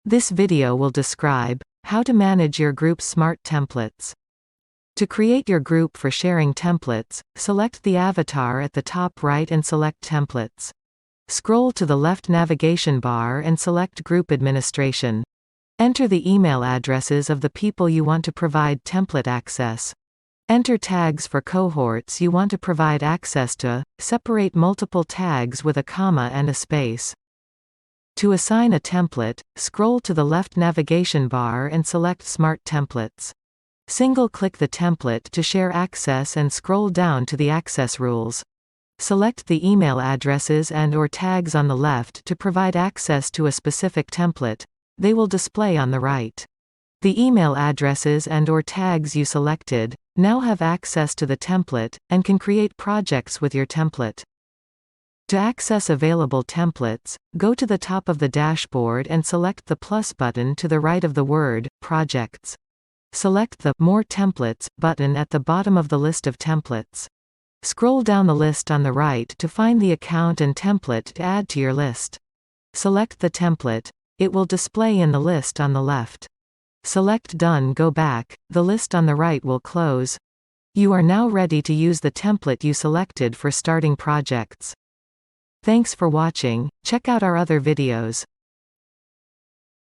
This video will describe how to manage your group's smart templates. To create your group for sharing templates, select the avatar at the top right and select Templates. Scroll to the left navigation bar and select Group Administration. Enter the email addresses of the people you want to provide template access. Enter tags for cohorts you want to provide access to. Separate multiple tags with a comma and a space. To assign a template, scroll to the left navigation bar and select Smart Templates. Single-click the template to share access and scroll down to the access rules. Select the email addresses and/or tags on the left to provide access to a specific template. They will display on the right. The email addresses and/or tags you selected now have access to the template, and can create projects with your template. To access available templates, go to the top of the dashboard and select the plus button to the right of the word Projects. Select the More Templates button at the bottom of the list of templates. Scroll down the list on the right to find the account and template to add to your list. Select the template. It will display in the list on the left. Select Done. Go back. The list on the right will close. You are now ready to use the template you selected for starting projects. Thanks for watching. Check out our other videos.